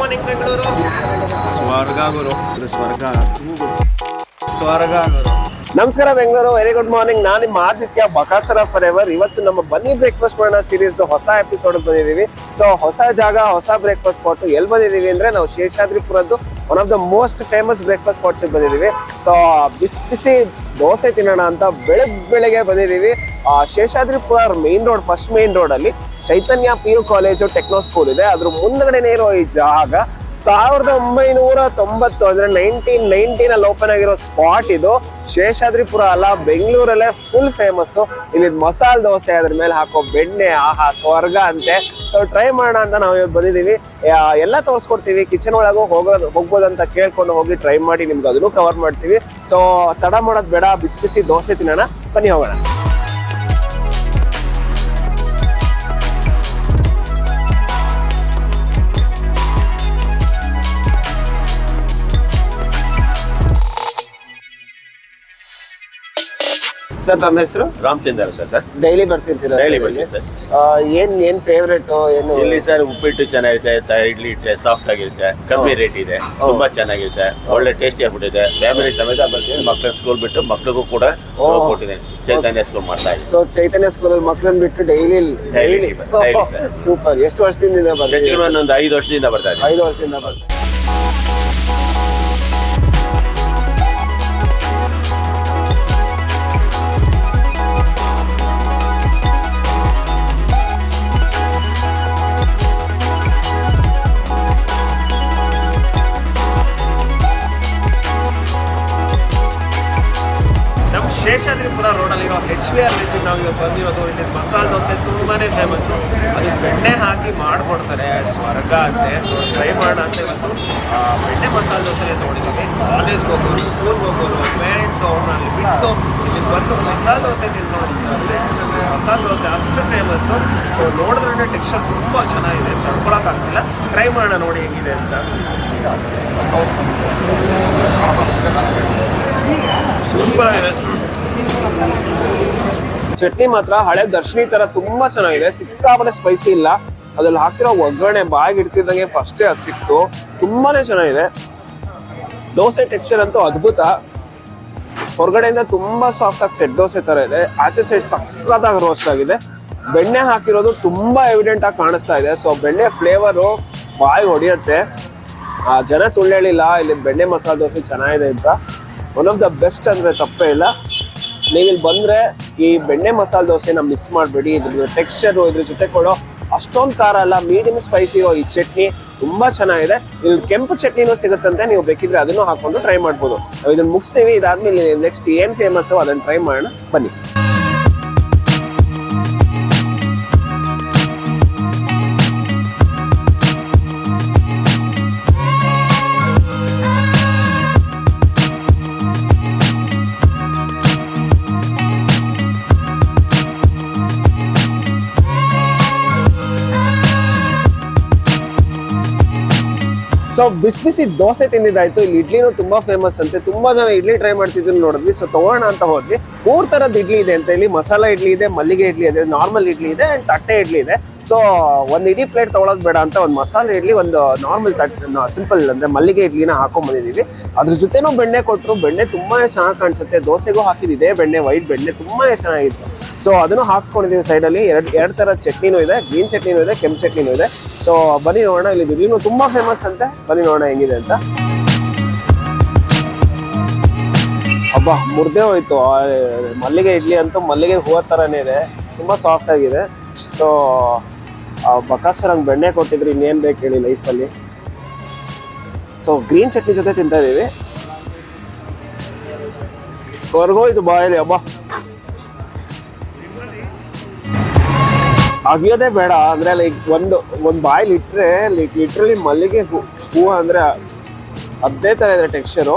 Morning Bengaluru. ಸ್ವರ್ಗ ಗುರು, ಸ್ವರ್ಗ ಸ್ವರ್ಗ ಗುರು. ನಮಸ್ಕಾರ ಬೆಂಗಳೂರು, ವೆರಿ ಗುಡ್ ಮಾರ್ನಿಂಗ್. ನಾನು ನಿಮ್ಮ ಆದಿತ್ಯ, ಬಕಾಸುರ ಫಾರ್ ಎವರ್. ಇವತ್ತು ನಮ್ಮ ಬನ್ನಿ ಬ್ರೇಕ್ಫಾಸ್ಟ್ ಮಾಡೋಣ ಸೀರೀಸ್ ಹೊಸ ಎಪಿಸೋಡ್ ಬಂದಿದ್ದೀವಿ. ಸೊ ಹೊಸ ಜಾಗ, ಹೊಸ ಬ್ರೇಕ್ಫಾಸ್ಟ್ ಸ್ಪಾಟ್. ಎಲ್ಲಿ ಬಂದಿದ್ದೀವಿ ಅಂದ್ರೆ ನಾವು ಶೇಷಾದ್ರಿಪುರದ್ದು one of the most famous breakfast spots ಬಂದಿದ್ದೀವಿ. ಸೊ ಬಿಸಿ ಬಿಸಿ ದೋಸೆ ತಿನ್ನೋಣ ಅಂತ ಬೆಳಗ್ಗೆ ಬಂದಿದ್ದೀವಿ. Seshadripura main road, first main road ಅಲ್ಲಿ Chaitanya PU college techno school ಇದೆ. ಅದ್ರ ಮುಂದ್ಗಡೆನೇ ಇರೋ ಈ ಜಾಗ 1990 ಅಂದ್ರೆ 1990 ಓಪನ್ ಆಗಿರೋ ಸ್ಪಾಟ್ ಇದು. ಶೇಷಾದ್ರಿಪುರ ಅಲ್ಲ, ಬೆಂಗಳೂರಲ್ಲೇ ಫುಲ್ ಫೇಮಸ್. ಇಲ್ಲಿ ಮಸಾಲೆ ದೋಸೆ, ಅದ್ರ ಮೇಲೆ ಹಾಕೋ ಬೆಣ್ಣೆ, ಆಹಾ ಸ್ವರ್ಗ ಅಂತೆ. ಸೊ ಟ್ರೈ ಮಾಡೋಣ ಅಂತ ನಾವು ಇವತ್ತು ಬಂದಿದ್ದೀವಿ. ಎಲ್ಲ ತೋರಿಸ್ಕೊಡ್ತೀವಿ. ಕಿಚನ್ ಒಳಗೂ ಹೋಗ್ಬೋದಂತ ಕೇಳ್ಕೊಂಡು ಹೋಗಿ ಟ್ರೈ ಮಾಡಿ ನಿಮ್ಗೆ ಅದನ್ನು ಕವರ್ ಮಾಡ್ತೀವಿ. ಸೊ ತಡ ಮಾಡೋದು ಬೇಡ, ಬಿಸಿ ಬಿಸಿ ದೋಸೆ ತಿನ್ನೋಣ, ಬನ್ನಿ ಹೋಗೋಣ. ಸರ್ ತಮ್ಮ ಹೆಸರು? ರಾಮಚಂದ್ರ ಅಂತ ಸರ್. ಡೈಲಿ ಬರ್ತಿರ್ತೀರಾ? ಡೈಲಿ ಬರ್ತೀನಿ ಸರ್. ಏನ್ ಫೇವ್ರೇಟ್? ಏನು ಇಲ್ಲಿ ಸರ್ ಉಪ್ಪಿಟ್ಟು ಚೆನ್ನಾಗಿರುತ್ತೆ, ಇಡ್ಲಿ ಸಾಫ್ಟ್ ಆಗಿರುತ್ತೆ, ಕಮ್ಮಿ ರೇಟ್ ಇದೆ, ತುಂಬಾ ಚೆನ್ನಾಗಿರುತ್ತೆ, ಒಳ್ಳೆ ಟೇಸ್ಟಿ ಆಗ್ಬಿಟ್ಟಿದೆ. ಫ್ಯಾಮಿಲಿ ಸಮೇತ ಬರ್ತೀನಿ. ಮಕ್ಕಳನ್ನ ಸ್ಕೂಲ್ ಬಿಟ್ಟು ಮಕ್ಕಳಿಗೂ ಕೂಡ ಕೊಟ್ಟಿದ್ದೀನಿ. ಚೈತನ್ಯ ಸ್ಕೂಲ್ ಮಾಡ್ತಾ ಇದ್ದೀನಿ. ಸೊ ಚೈತನ್ಯ ಸ್ಕೂಲಲ್ಲಿ ಮಕ್ಕಳನ್ನ ಬಿಟ್ಟು ಡೈಲಿ ಸೂಪರ್. ಎಷ್ಟು ವರ್ಷದಿಂದ ಬರ್ತೀವಿ? ಒಂದು 5 ವರ್ಷದಿಂದ ಬರ್ತಾ ಇದ್ದೀನಿ. 5 ವರ್ಷದಿಂದ ಬರ್ತೀವಿ. ಶೇಷಾದ್ರಿಪುರ ರೋಡಲ್ಲಿರೋ HVR ವೆಜ್ ನಾವು ಇವತ್ತು ಬಂದಿರೋದು. ಇಲ್ಲಿ ಮಸಾಲೆ ದೋಸೆ ತುಂಬಾನೇ ಫೇಮಸ್ಸು. ಅದು ಬೆಣ್ಣೆ ಹಾಕಿ ಮಾಡಿಕೊಡ್ತಾರೆ, ಸ್ವರ್ಗ ಅಂತೆ. ಸೊ ಟ್ರೈ ಮಾಡೋಣ ಅಂತ ಇವತ್ತು ಬೆಣ್ಣೆ ಮಸಾಲೆ ದೋಸೆ ನೋಡಿದ್ದೀವಿ. ಕಾಲೇಜ್ಗೆ ಹೋಗೋರು, ಸ್ಕೂಲ್ಗೆ ಹೋಗೋರು, ಪೇರೆಂಟ್ಸ್ ಅವ್ರನ್ನ ಅಲ್ಲಿ ಬಿಟ್ಟು ಇಲ್ಲಿ ಬಂದು ಮಸಾಲೆ ದೋಸೆ ತಿನ್ನೋದಂದ್ರೆ ಮಸಾಲೆ ದೋಸೆ ಅಷ್ಟು ಫೇಮಸ್ಸು. ಸೊ ನೋಡಿದ್ರೆ ಟೆಕ್ಸ್ಚರ್ ತುಂಬ ಚೆನ್ನಾಗಿದೆ, ತಡ್ಕೊಳಕ್ಕಾಗ್ತಿಲ್ಲ. ಟ್ರೈ ಮಾಡೋಣ ನೋಡಿ ಹೇಗಿದೆ ಅಂತ. ಸೂಪರ್ ಆಗಿದೆ. ಚಟ್ನಿ ಮಾತ್ರ ಹಳೆ ದರ್ಶಿನಿ ತರ ತುಂಬಾ ಚೆನ್ನಾಗಿದೆ. ಸಿಕ್ಕಾಪಟ್ಟೆ ಸ್ಪೈಸಿ ಇಲ್ಲ. ಅದ್ರಲ್ಲಿ ಹಾಕಿರೋ ಒಗ್ಗರಣೆ ಬಾಯಿಗೆ ಇಡ್ತಿದ್ದಂಗೆ ಫಸ್ಟೇ ಅದು ಸಿಕ್ತು. ತುಂಬಾನೇ ಚೆನ್ನಾಗಿದೆ. ದೋಸೆ ಟೆಕ್ಸ್ಚರ್ ಅಂತೂ ಅದ್ಭುತ. ಹೊರಗಡೆಯಿಂದ ತುಂಬಾ ಸಾಫ್ಟ್ ಆಗಿ ಸೆಟ್ ದೋಸೆ ತರ ಇದೆ, ಆಚೆ ಸೈಡ್ ಸಕ್ಕತ್ತಾಗಿ ರೋಸ್ಟ್ ಆಗಿದೆ. ಬೆಣ್ಣೆ ಹಾಕಿರೋದು ತುಂಬಾ ಎವಿಡೆಂಟ್ ಆಗಿ ಕಾಣಿಸ್ತಾ ಇದೆ. ಸೊ ಬೆಣ್ಣೆ ಫ್ಲೇವರು ಬಾಯಿ ಹೊಡೆಯುತ್ತೆ. ಜನ ಸುಳ್ಳು ಹೇಳಿಲ್ಲ, ಇಲ್ಲಿ ಬೆಣ್ಣೆ ಮಸಾಲೆ ದೋಸೆ ಚೆನ್ನಾಗಿದೆ ಅಂತ. ಒನ್ ಆಫ್ ದ ಬೆಸ್ಟ್ ಅಂದ್ರೆ ತಪ್ಪೇ ಇಲ್ಲ. ನೀವಿಲ್ಲಿ ಬಂದ್ರೆ ಈ ಬೆಣ್ಣೆ ಮಸಾಲೆ ದೋಸೆನ ಮಿಸ್ ಮಾಡಬೇಡಿ. ಇದ್ರ ಟೆಕ್ಸ್ಚರು, ಇದ್ರ ಜೊತೆ ಕೊಡೋ ಅಷ್ಟೊಂದು ಖಾರ ಅಲ್ಲ, ಮೀಡಿಯಂ ಸ್ಪೈಸಿ ಇರೋ ಈ ಚಟ್ನಿ ತುಂಬಾ ಚೆನ್ನಾಗಿದೆ. ಇಲ್ಲಿ ಕೆಂಪು ಚಟ್ನಿನೂ ಸಿಗುತ್ತಂತೆ, ನೀವು ಬೇಕಿದ್ರೆ ಅದನ್ನು ಹಾಕೊಂಡು ಟ್ರೈ ಮಾಡ್ಬೋದು. ನಾವು ಇದನ್ನ ಮುಗಿಸ್ತೀವಿ. ಇದಾದ್ಮೇಲೆ ನೆಕ್ಸ್ಟ್ ಏನ್ ಫೇಮಸ್ ಅದನ್ನ ಟ್ರೈ ಮಾಡೋಣ, ಬನ್ನಿ. ಸೊ ಬಿಸಿ ಬಿಸಿ ದೋಸೆ ತಿಂದಿದ್ದಾಯ್ತು. ಇಲ್ಲಿ ಇಡ್ಲಿನೂ ತುಂಬಾ ಫೇಮಸ್ ಅಂತೆ. ತುಂಬಾ ಜನ ಇಡ್ಲಿ ಟ್ರೈ ಮಾಡ್ತಿದ್ರು ನೋಡಿದ್ವಿ. ಸೊ ತಗೋಣ ಅಂತ ಹೋದ್ವಿ. 3 ತರದ ಇಡ್ಲಿ ಇದೆ ಅಂತ. ಇಲ್ಲಿ ಮಸಾಲಾ ಇಡ್ಲಿ ಇದೆ, ಮಲ್ಲಿಗೆ ಇಡ್ಲಿ ಇದೆ, ನಾರ್ಮಲ್ ಇಡ್ಲಿ ಇದೆ ಅಂಡ್ ತಟ್ಟೆ ಇಡ್ಲಿ ಇದೆ. ಸೊ ಒಂದು ಇಡೀ ಪ್ಲೇಟ್ ತಗೊಳೋದು ಬೇಡ ಅಂತ ಒಂದು ಮಸಾಲೆ ಇಡ್ಲಿ, ಒಂದು ನಾರ್ಮಲ್ ಸಿಂಪಲ್ ಅಂದ್ರೆ ಮಲ್ಲಿಗೆ ಇಡ್ಲಿನ ಹಾಕೊಂಡ್ ಬಂದಿದೀವಿ. ಅದ್ರ ಜೊತೆನೂ ಬೆಣ್ಣೆ ಕೊಟ್ಟರು. ಬೆಣ್ಣೆ ತುಂಬಾನೇ ಚೆನ್ನಾಗಿ ಕಾಣಿಸುತ್ತೆ. ದೋಸೆಗೂ ಹಾಕಿದಿದೆ ಬೆಣ್ಣೆ, ವೈಟ್ ಬೆಣ್ಣೆ ತುಂಬಾನೇ ಚೆನ್ನಾಗಿತ್ತು. ಸೊ ಅದನ್ನು ಹಾಕ್ಸ್ಕೊಂಡಿದೀವಿ. ಸೈಡಲ್ಲಿ ಎರಡು ತರ ಚಟ್ನಿನೂ ಇದೆ, ಗ್ರೀನ್ ಚಟ್ನಿನೂ ಇದೆ, ಕೆಂಪು ಚಟ್ನಿನೂ ಇದೆ. ಸೊ ಬನ್ನಿ ನೋಡೋಣ. ಇಲ್ಲಿ ಇಡ್ಲಿನೂ ತುಂಬಾ ಫೇಮಸ್ ಅಂತೆ, ಬನ್ನಿ ನೋಡೋಣ ಹೆಂಗಿದೆ ಅಂತ. ಹಬ್ಬ ಮುರ್ದೇ ಹೋಯ್ತು. ಮಲ್ಲಿಗೆ ಇಡ್ಲಿ ಅಂತೂ ಮಲ್ಲಿಗೆ ಹೂವು ಥರನೇ ಇದೆ, ತುಂಬ ಸಾಫ್ಟ್ ಆಗಿದೆ. ಸೊ ಬಕಾಸುರ ಹಂಗೆ ಬೆಣ್ಣೆ ಕೊಟ್ಟಿದ್ರು, ಇನ್ನೇನು ಬೇಕು ಹೇಳಿ ಲೈಫಲ್ಲಿ. ಸೊ ಗ್ರೀನ್ ಚಟ್ನಿ ಜೊತೆ ತಿಂತಾ ಇದ್ದೀವಿ. ಹೊರ್ಗೋಯ್ತು ಬಾಯಲ್ಲಿ. ಹಬ್ಬ ಅಗಿಯೋದೇ ಬೇಡ ಅಂದ್ರೆ ಲೈಕ್ ಒಂದು ಬಾಯಲ್ಲಿ ಇಟ್ಟರೆ ಲೈಕ್ ಲಿಟ್ರಲಿ ಮಲ್ಲಿಗೆ ಹೂವು ಅಂದ್ರೆ ಅದೇ ಥರ ಇದೆ ಟೆಕ್ಸ್ಚರು.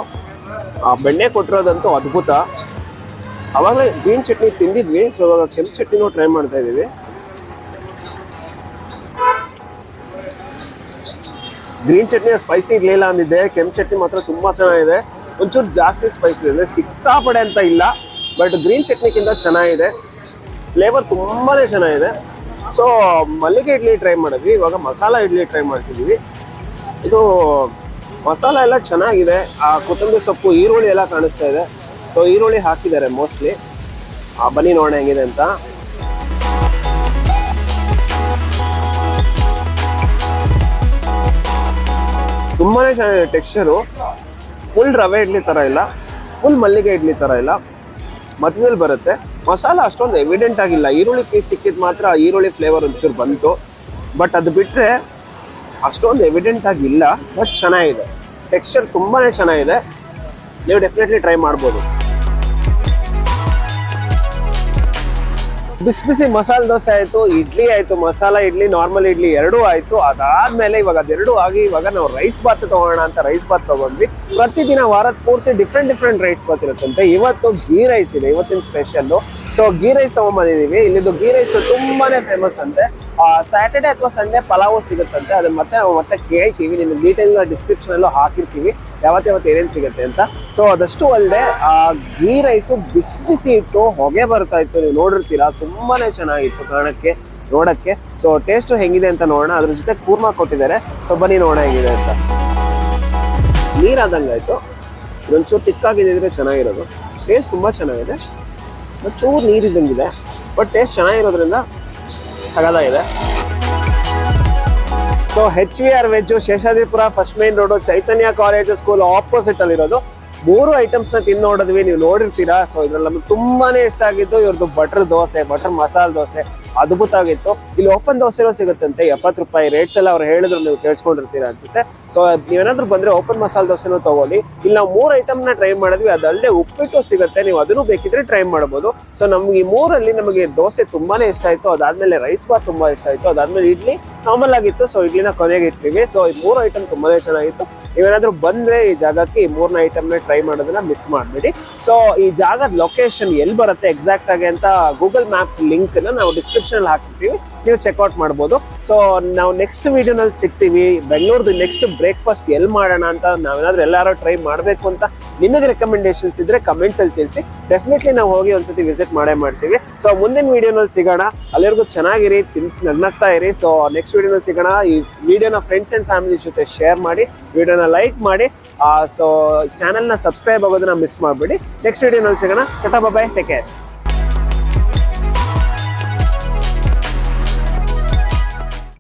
ಬೆಣ್ಣೆ ಕೊಟ್ಟಿರೋದಂತೂ ಅದ್ಭುತ. ಅವಾಗಲೇ ಗ್ರೀನ್ ಚಟ್ನಿ ತಿಂದಿದ್ವಿ. ಸೊ ಇವಾಗ ಕೆಂಪು ಚಟ್ನಿನೂ ಟ್ರೈ ಮಾಡ್ತಾ ಇದ್ದೀವಿ. ಗ್ರೀನ್ ಚಟ್ನಿ ಸ್ಪೈಸಿ ಇರಲಿಲ್ಲ ಅಂದಿದ್ದೆ, ಕೆಂಪು ಚಟ್ನಿ ಮಾತ್ರ ತುಂಬ ಚೆನ್ನಾಗಿದೆ. ಒಂಚೂರು ಜಾಸ್ತಿ ಸ್ಪೈಸಿ ಇದೆ, ಸಿಕ್ಕಾಪಡೆ ಅಂತ ಇಲ್ಲ, ಬಟ್ ಗ್ರೀನ್ ಚಟ್ನಿಗಿಂತ ಚೆನ್ನಾಗಿದೆ. ಫ್ಲೇವರ್ ತುಂಬಾ ಚೆನ್ನಾಗಿದೆ. ಸೊ ಮಲ್ಲಿಗೆ ಇಡ್ಲಿ ಟ್ರೈ ಮಾಡಿದ್ವಿ, ಇವಾಗ ಮಸಾಲಾ ಇಡ್ಲಿ ಟ್ರೈ ಮಾಡ್ತಿದ್ದೀವಿ. ಇದು ಮಸಾಲ ಎಲ್ಲ ಚೆನ್ನಾಗಿದೆ. ಆ ಕೊತ್ತಂಬರಿ ಸೊಪ್ಪು, ಈರುಳ್ಳಿ ಎಲ್ಲ ಕಾಣಿಸ್ತಾ ಇದೆ. ಸೊ ಈರುಳ್ಳಿ ಹಾಕಿದ್ದಾರೆ ಮೋಸ್ಟ್ಲಿ. ಬನ್ನಿ ನೋಡೋಣ ಹೆಂಗಿದೆ ಅಂತ. ತುಂಬಾನೇ ಚೆನ್ನಾಗಿದೆ ಟೆಕ್ಸ್ಚರು. ಫುಲ್ ರವೆ ಇಡ್ಲಿ ತರ ಇಲ್ಲ, ಫುಲ್ ಮಲ್ಲಿಗೆ ಇಡ್ಲಿ ತರ ಇಲ್ಲ, ಮಧ್ಯದಲ್ಲಿ ಬರುತ್ತೆ. ಮಸಾಲ ಅಷ್ಟೊಂದು ಎವಿಡೆಂಟ್ ಆಗಿಲ್ಲ. ಈರುಳ್ಳಿ ಪೀಸ್ ಸಿಕ್ಕಿದ್ ಮಾತ್ರ ಈರುಳ್ಳಿ ಫ್ಲೇವರ್ ಒಂಚೂರು ಬಂತು, ಬಟ್ ಅದು ಬಿಟ್ಟರೆ ಅಷ್ಟೊಂದು ಎವಿಡೆಂಟ್ ಆಗಿಲ್ಲ. ಬಟ್ ಚೆನ್ನಾಗಿದೆ, ಟೆಕ್ಸ್ಚರ್ ತುಂಬಾನೇ ಚೆನ್ನಾಗಿದೆ. ನೀವು ಡೆಫಿನೆಟ್ಲಿ ಟ್ರೈ ಮಾಡ್ಬೋದು. ಬಿಸಿ ಬಿಸಿ ಮಸಾಲೆ ದೋಸೆ ಆಯಿತು, ಇಡ್ಲಿ ಆಯಿತು, ಮಸಾಲ ಇಡ್ಲಿ, ನಾರ್ಮಲ್ ಇಡ್ಲಿ ಎರಡೂ ಆಯಿತು. ಅದಾದಮೇಲೆ ಇವಾಗ ಅದೆರಡೂ ಆಗಿ ಇವಾಗ ನಾವು ರೈಸ್ ಬಾತ್ ತೊಗೊಳ್ಳೋಣ ಅಂತ ರೈಸ್ ಬಾತ್ ತೊಗೊಂಡ್ವಿ. ಪ್ರತಿದಿನ ವಾರದ ಪೂರ್ತಿ ಡಿಫ್ರೆಂಟ್ ರೈಸ್ ಬಾತ್ ಇರುತ್ತಂತೆ. ಇವತ್ತು ಗೀ ರೈಸ್ ಇದೆ, ಇವತ್ತಿನ ಸ್ಪೆಷಲ್ಲು. ಸೊ ಗೀ ರೈಸ್ ತೊಗೊಂಬಂದಿದ್ದೀವಿ. ಇಲ್ಲಿದ್ದು ಗೀ ರೈಸ್ ತುಂಬಾನೇ ಫೇಮಸ್ ಅಂತೆ. ಸ್ಯಾಟರ್ಡೆ ಅಥವಾ ಸಂಡೇ ಪಲಾವು ಸಿಗುತ್ತಂತೆ. ಅದನ್ನ ಮತ್ತೆ ಕೇಳ್ತೀವಿ. ನಿಮ್ಗೆ ಡೀಟೇಲ್ ಡಿಸ್ಕ್ರಿಪ್ಷನಲ್ಲೂ ಹಾಕಿರ್ತೀವಿ ಯಾವತ್ತು ಏನೇನು ಸಿಗುತ್ತೆ ಅಂತ. ಸೊ ಅದಷ್ಟು ಅಲ್ಲದೆ ಗೀ ರೈಸು ಬಿಸಿ ಬಿಸಿ ಇತ್ತು, ಹೊಗೆ ಬರ್ತಾ ಇತ್ತು, ನೀವು ನೋಡಿರ್ತೀರಾ. ತುಂಬಾನೇ ಚೆನ್ನಾಗಿತ್ತು ಕಾರಣಕ್ಕೆ, ನೋಡಕ್ಕೆ. ಸೊ ಟೇಸ್ಟು ಹೆಂಗಿದೆ ಅಂತ ನೋಡೋಣ. ಅದ್ರ ಜೊತೆ ಕೂರ್ಮಾ ಕೊಟ್ಟಿದ್ದಾರೆ. ಸೊ ಬನ್ನಿ ನೋಡೋಣ ಹೆಂಗಿದೆ ಅಂತ. ನೀರಾದಂಗಾಯ್ತು. ಇದೊಂಚೂರು ತಿಕ್ಕಾಗಿದ್ದಿದ್ರೆ ಚೆನ್ನಾಗಿರೋದು. ಟೇಸ್ಟ್ ತುಂಬ ಚೆನ್ನಾಗಿದೆ, ಚೂರು ನೀರಿದ್ದಂಗಿದೆ, ಬಟ್ ಟೇಸ್ಟ್ ಚೆನ್ನಾಗಿರೋದ್ರಿಂದ ಸಗದಾಗಿದೆ. So HVR veg, Seshadripura first main road, Chaitanya college school opposite ಅಲ್ಲಿರೋದು. 3 ಐಟಮ್ಸ್ನ ತಿಂದು ನೋಡಿದ್ವಿ, ನೀವು ನೋಡಿರ್ತೀರಾ. ಸೊ ಇದ್ರಲ್ಲಿ ನಮ್ಗೆ ತುಂಬಾನೇ ಇಷ್ಟ ಆಗಿದ್ದು ಇವ್ರದ್ದು ಬಟರ್ ದೋಸೆ, ಬಟರ್ ಮಸಾಲೆ ದೋಸೆ ಅದ್ಭುತ ಆಗಿತ್ತು. ಇಲ್ಲಿ ಓಪನ್ ದೋಸೆನೂ ಸಿಗುತ್ತಂತೆ, 70 ರೂಪಾಯಿ. ರೇಟ್ಸ್ ಎಲ್ಲ ಅವ್ರು ಹೇಳಿದ್ರು, ನೀವು ಕೇಳಿಸ್ಕೊಂಡಿರ್ತೀರಾ ಅನ್ಸುತ್ತೆ. ಸೊ ನೀವೇನಾದ್ರೂ ಬಂದ್ರೆ ಓಪನ್ ಮಸಾಲೆ ದೋಸೆನೂ ತಗೊಳ್ಳಿ. ಇಲ್ಲಿ ನಾವು 3 ಐಟಮ್ನ ಟ್ರೈ ಮಾಡಿದ್ವಿ. ಅದಲ್ಲದೆ ಉಪ್ಪಿಟ್ಟು ಸಿಗುತ್ತೆ, ನೀವು ಅದನ್ನು ಬೇಕಿದ್ರೆ ಟ್ರೈ ಮಾಡ್ಬೋದು. ಸೊ ನಮ್ಗೆ ಈ 3ರಲ್ಲಿ ನಮಗೆ ದೋಸೆ ತುಂಬಾನೇ ಇಷ್ಟ ಆಯ್ತು. ಅದಾದ್ಮೇಲೆ ರೈಸ್ ಬಾತ್ ತುಂಬಾ ಇಷ್ಟ ಆಯ್ತು. ಅದಾದ್ಮೇಲೆ ಇಡ್ಲಿ ನಾರ್ಮಲ್ ಆಗಿತ್ತು. ಸೊ ಇಡ್ಲಿನ ಕೊನೆಗೆ ಇರ್ತೀವಿ. ಸೊ ಈ 3 ಐಟಮ್ ತುಂಬಾನೇ ಚೆನ್ನಾಗಿತ್ತು. ನೀವೇನಾದ್ರೂ ಬಂದ್ರೆ ಈ ಜಾಗಕ್ಕೆ ಈ 3ನ ಐಟಮ್ನ ಟ್ರೈ ಮಾಡೋದನ್ನ ಮಿಸ್ ಮಾಡಬೇಡಿ. ಸೊ ಈ ಜಾಗದ ಲೊಕೇಶನ್ ಎಲ್ಲಿ ಬರುತ್ತೆ ಎಕ್ಸಾಕ್ಟ್ ಆಗಿ ಅಂತ ಗೂಗಲ್ ಮ್ಯಾಪ್ಸ್ ಲಿಂಕ್ ನಾವು ಡಿಸ್ಕ್ರಿಪ್ಷನ್ ಹಾಕ್ತಿರ್ತೀವಿ, ನೀವು ಚೆಕ್ಔಟ್ ಮಾಡ್ಬೋದು. ಸೊ ನಾವು ನೆಕ್ಸ್ಟ್ ವಿಡಿಯೋನಲ್ಲಿ ಸಿಗ್ತೀವಿ. ಬೆಂಗಳೂರದು ನೆಕ್ಸ್ಟ್ ಬ್ರೇಕ್ಫಾಸ್ಟ್ ಎಲ್ಲಿ ಮಾಡೋಣ ಅಂತ ನಾವೇನಾದ್ರೂ ಎಲ್ಲಾರು ಟ್ರೈ ಮಾಡಬೇಕು ಅಂತ ನಿಮಗೆ ರೆಕಮೆಂಡೇಶನ್ಸ್ ಇದ್ರೆ ಕಮೆಂಟ್ಸ್ ಅಲ್ಲಿ ತಿಳಿಸಿ. ಡೆಫಿನೆಟ್ಲಿ ನಾವು ಹೋಗಿ ಒಂದ್ಸತಿ ವಿಸಿಟ್ ಮಾಡ್ತೀವಿ. ಸೊ ಮುಂದಿನ ವಿಡಿಯೋನಲ್ಲಿ ಸಿಗೋಣ. ಅಲ್ಲಿವರೆಗೂ ಚೆನ್ನಾಗಿರಿ, ನಗ್ನಗ್ತಾ ಇರಿ. ಸೊ ನೆಕ್ಸ್ಟ್ ವಿಡಿಯೋನಲ್ಲಿ ಸಿಗೋಣ. ಈ ವಿಡಿಯೋನ ಫ್ರೆಂಡ್ಸ್ ಅಂಡ್ ಫ್ಯಾಮಿಲಿ ಜೊತೆ ಶೇರ್ ಮಾಡಿ, ವಿಡಿಯೋನ ಲೈಕ್ ಮಾಡಿ. ಸೊ ಚಾನಲ್ನ ಸಬ್ಸ್ಕ್ರೈಬ್ ಆಗೋದನ್ನ ಮಿಸ್ ಮಾಡಬೇಡಿ. ನೆಕ್ಸ್ಟ್ ವಿಡಿಯೋನಲ್ಲಿ ಸಿಗೋಣ. ಟಾಟಾ, ಬಾಯ್, ಟೇಕ್ ಕೇರ್.